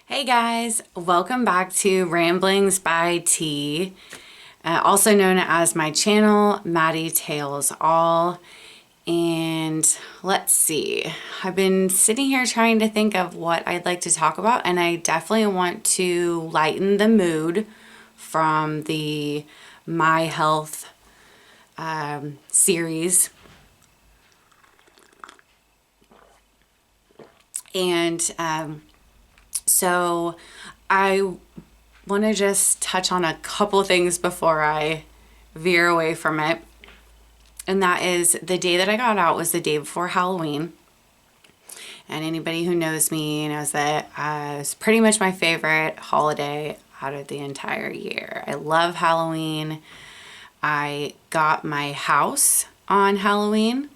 Hey guys, welcome back to Ramblings by T, also known as my channel, Maddie Tales All. And let's see, I've been sitting here trying to think of what I'd like to talk about, and I definitely want to lighten the mood from the My Health series. And so I want to just touch on a couple things before I veer away from it. And that is the day that I got out was the day before Halloween. And anybody who knows me knows that it's pretty much my favorite holiday out of the entire year. I love Halloween. I got my house on Halloween,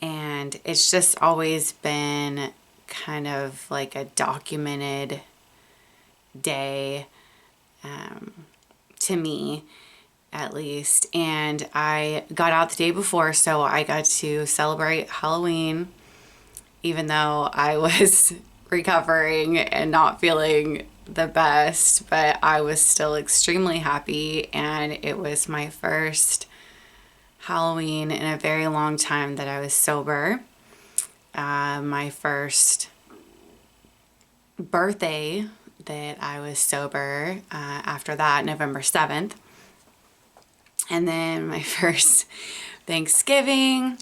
and it's just always been kind of like a documented day to me, at least. And I got out the day before, so I got to celebrate Halloween, even though I was recovering and not feeling the best, but I was still extremely happy. And it was my first Halloween in a very long time that I was sober. My first birthday that I was sober after that, November 7th. And then my first Thanksgiving.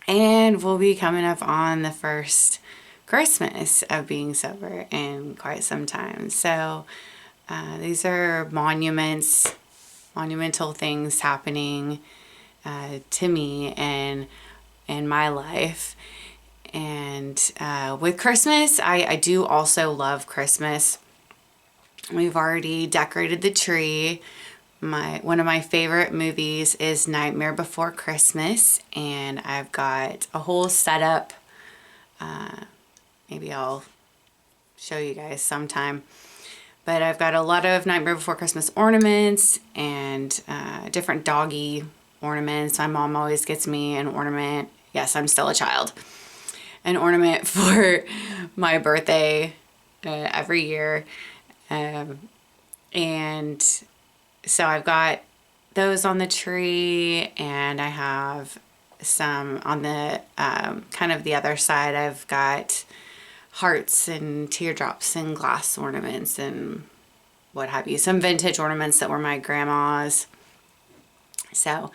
And we'll be coming up on the first Christmas of being sober in quite some time. So these are monumental things happening to me and in my life. And with Christmas, I do also love Christmas. We've already decorated the tree. One of my favorite movies is Nightmare Before Christmas, and I've got a whole setup. Maybe I'll show you guys sometime. But I've got a lot of Nightmare Before Christmas ornaments and different doggy ornaments. My mom always gets me an ornament. Yes, I'm still a child. An ornament for my birthday every year. And so I've got those on the tree, and I have some on the kind of the other side. I've got hearts and teardrops and glass ornaments and what have you. Some vintage ornaments that were my grandma's. So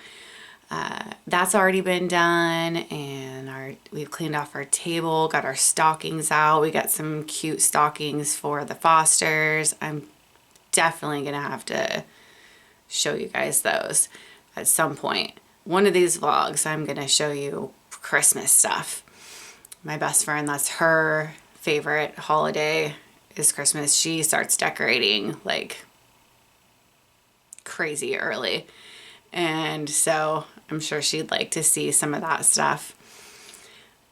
that's already been done, and we've cleaned off our table, got our stockings out. We got some cute stockings for the Fosters. I'm definitely gonna have to show you guys those at some point. One of these vlogs, I'm gonna show you Christmas stuff. My best friend, that's her favorite holiday is Christmas. She starts decorating like crazy early. And so I'm sure she'd like to see some of that stuff.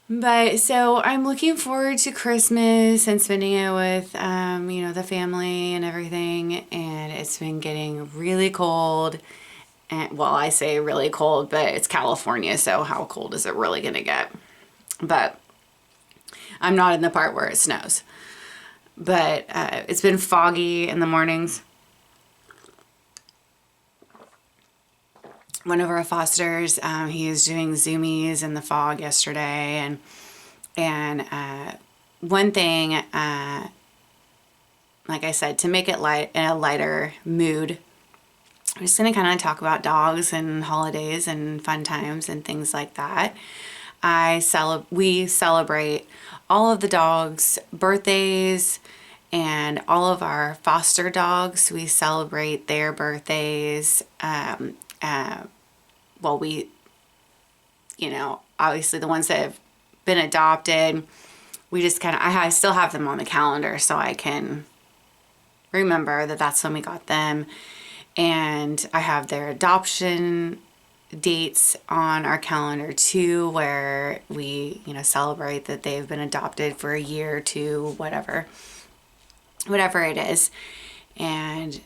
But so I'm looking forward to Christmas and spending it with, the family and everything. And it's been getting really cold. And well, I say really cold, but it's California, so how cold is it really going to get? But I'm not in the part where it snows. But it's been foggy in the mornings. One of our Fosters, he was doing zoomies in the fog yesterday, and one thing, like I said, to make it light in a lighter mood, I'm just gonna kind of talk about dogs and holidays and fun times and things like that. We celebrate all of the dogs' birthdays, and all of our foster dogs, we celebrate their birthdays. Obviously the ones that have been adopted, we just kind of, I still have them on the calendar so I can remember that that's when we got them. And I have their adoption dates on our calendar too, where we, celebrate that they've been adopted for a year or two, whatever it is. And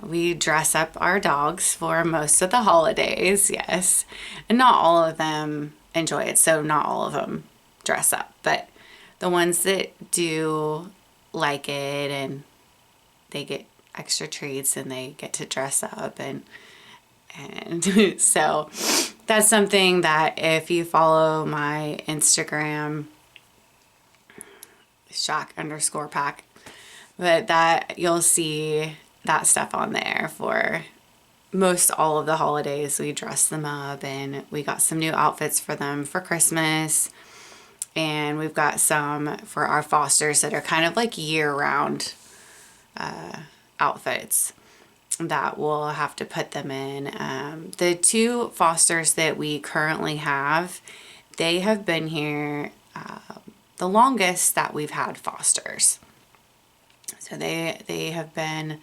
we dress up our dogs for most of the holidays, yes. And not all of them enjoy it, so not all of them dress up. But the ones that do like it, and they get extra treats and they get to dress up, and so that's something that if you follow my Instagram, shock_pack, but that you'll see that stuff on there. For most all of the holidays we dress them up, and we got some new outfits for them for Christmas, and we've got some for our fosters that are kind of like year-round outfits that we'll have to put them in. The 2 fosters that we currently have, they have been here the longest that we've had fosters. So they have been,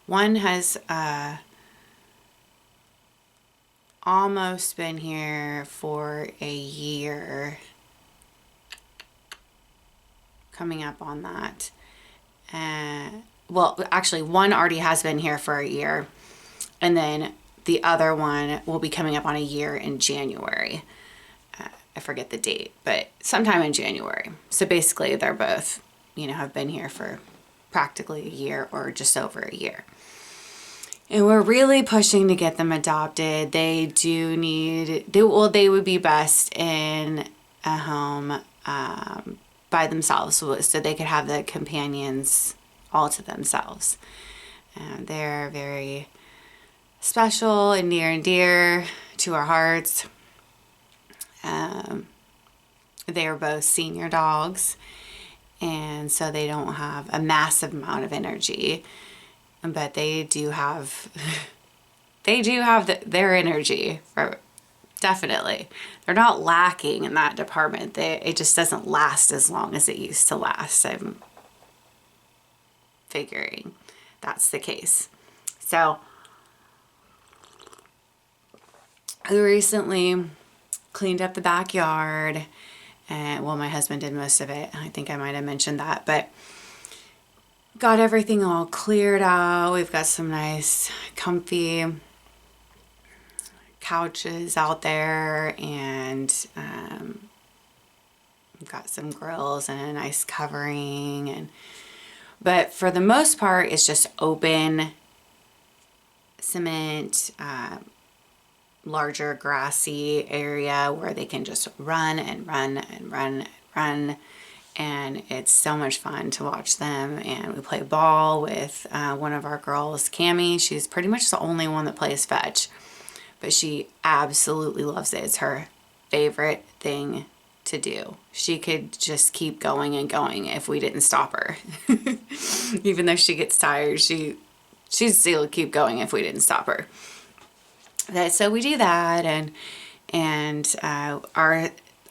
one has almost been here for a year, coming up on that. Well, actually, one already has been here for a year, and then the other one will be coming up on a year in January. I forget the date, but sometime in January. So basically, they're both, have been here for practically a year or just over a year. And we're really pushing to get them adopted. They do need, they would be best in a home by themselves, so they could have the companions all to themselves. They're very special and near and dear to our hearts. They are both senior dogs, and so they don't have a massive amount of energy, but they do have their energy, definitely. They're not lacking in that department. It just doesn't last as long as it used to last. I'm figuring that's the case. So we recently cleaned up the backyard, and well, my husband did most of it. I think I might have mentioned that, but got everything all cleared out. We've got some nice comfy couches out there, and we've got some grills and a nice covering, but for the most part it's just open cement, larger grassy area where they can just run and run and run and run. And it's so much fun to watch them. And we play ball with one of our girls, Cammie. She's pretty much the only one that plays fetch, but she absolutely loves it. It's her favorite thing to do. She could just keep going and going if we didn't stop her. Even though she gets tired, she'd still keep going if we didn't stop her. So we do that, and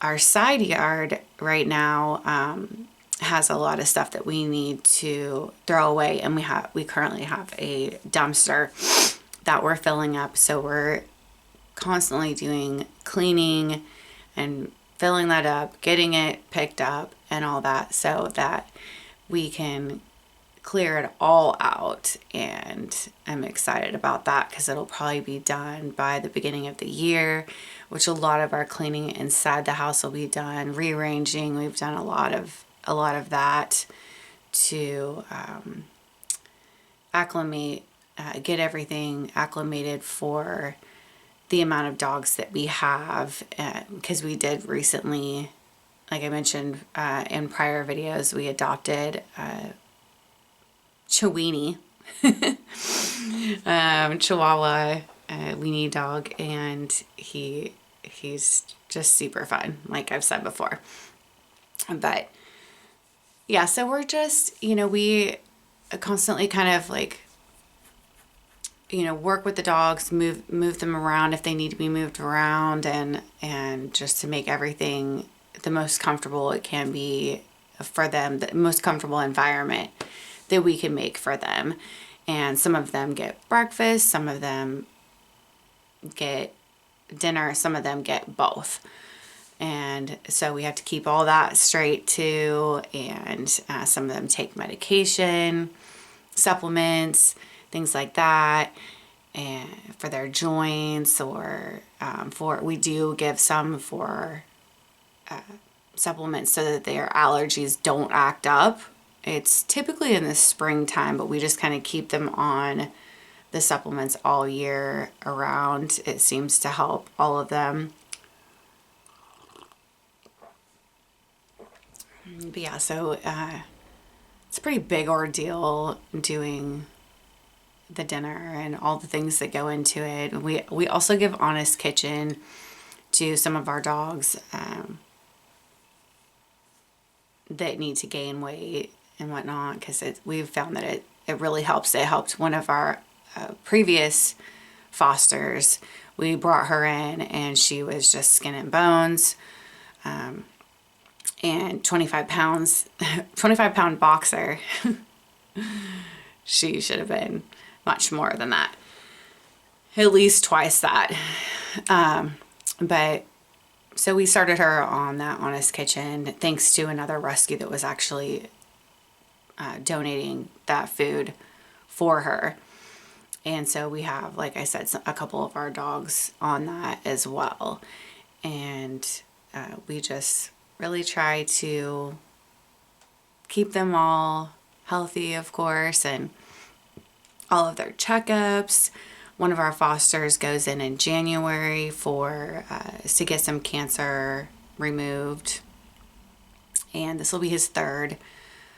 our side yard right now has a lot of stuff that we need to throw away, and we currently have a dumpster that we're filling up. So we're constantly doing cleaning and filling that up, getting it picked up and all that, so that we can clear it all out. And I'm excited about that because it'll probably be done by the beginning of the year, which a lot of our cleaning inside the house will be done. Rearranging, we've done a lot of that to get everything acclimated for the amount of dogs that we have, because we did recently, like I mentioned in prior videos, we adopted Chowini, Chihuahua, weenie dog, and he's just super fun, like I've said before. But yeah, so we're just, we constantly kind of like, work with the dogs, move them around if they need to be moved around, and just to make everything the most comfortable it can be for them, the most comfortable environment that we can make for them. And some of them get breakfast, some of them get dinner, some of them get both. And so we have to keep all that straight too. And some of them take medication, supplements, things like that, and for their joints, or we do give some for supplements so that their allergies don't act up It's typically in the springtime, but we just kind of keep them on the supplements all year around. It seems to help all of them. But yeah, so it's a pretty big ordeal doing the dinner and all the things that go into it. We also give Honest Kitchen to some of our dogs that need to gain weight and whatnot, because we've found that it really helps. It helped one of our previous fosters. We brought her in and she was just skin and bones, and 25 pounds, 25-pound boxer. She should have been much more than that, at least twice that. But so we started her on that Honest Kitchen thanks to another rescue that was actually donating that food for her. And so we have, like I said, a couple of our dogs on that as well. And we just really try to keep them all healthy, of course, and all of their checkups. One of our fosters goes in January for to get some cancer removed, and this will be his third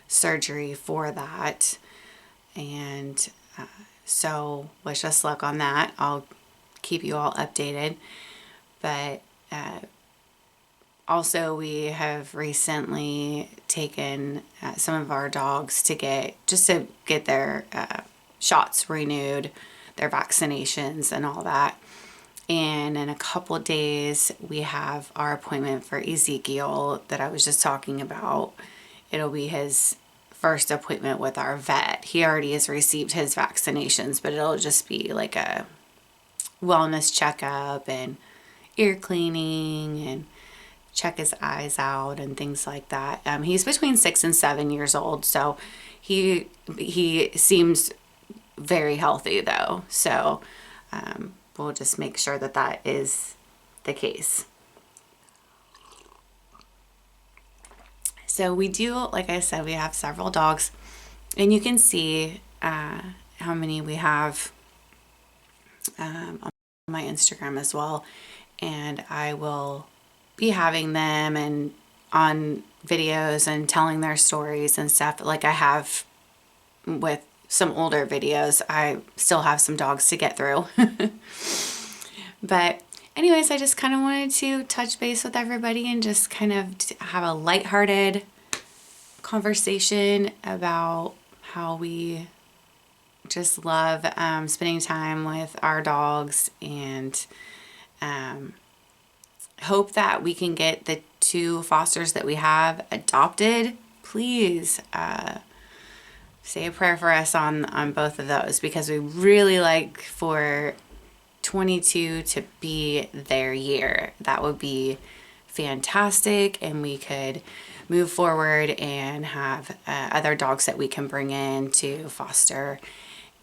surgery for that. And so wish us luck on that. I'll keep you all updated. But also, we have recently taken some of our dogs to get their shots renewed, their vaccinations and all that. And in a couple of days, we have our appointment for Ezekiel that I was just talking about. It'll be his first appointment with our vet. He already has received his vaccinations, but it'll just be like a wellness checkup and ear cleaning and check his eyes out and things like that. He's between 6 and 7 years old, so he seems very healthy though. So we'll just make sure that that is the case. So we do, like I said, we have several dogs, and you can see how many we have on my Instagram as well. And I will be having them and on videos and telling their stories and stuff like I have with some older videos. I still have some dogs to get through. But anyways, I just kind of wanted to touch base with everybody and just kind of have a lighthearted conversation about how we just love spending time with our dogs, and hope that we can get the 2 fosters that we have adopted. Please say a prayer for us on both of those, because we really like for 22 to be their year. That would be fantastic, and we could move forward and have other dogs that we can bring in to foster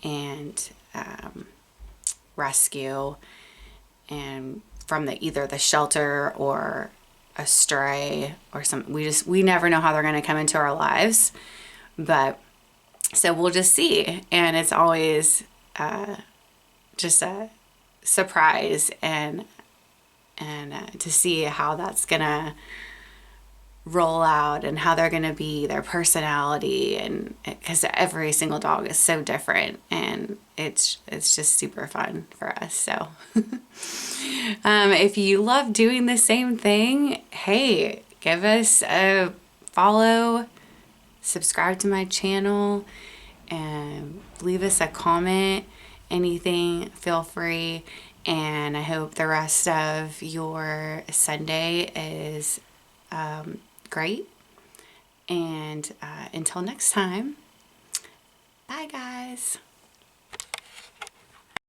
and rescue, and from either the shelter or a stray or something. We never know how they're going to come into our lives, but so we'll just see. And it's always just a surprise, and to see how that's gonna roll out and how they're gonna be, their personality, and because every single dog is so different, and it's just super fun for us. So if you love doing the same thing, hey, give us a follow, subscribe to my channel, and leave us a comment. Anything, feel free. And I hope the rest of your Sunday is great. And until next time, bye guys.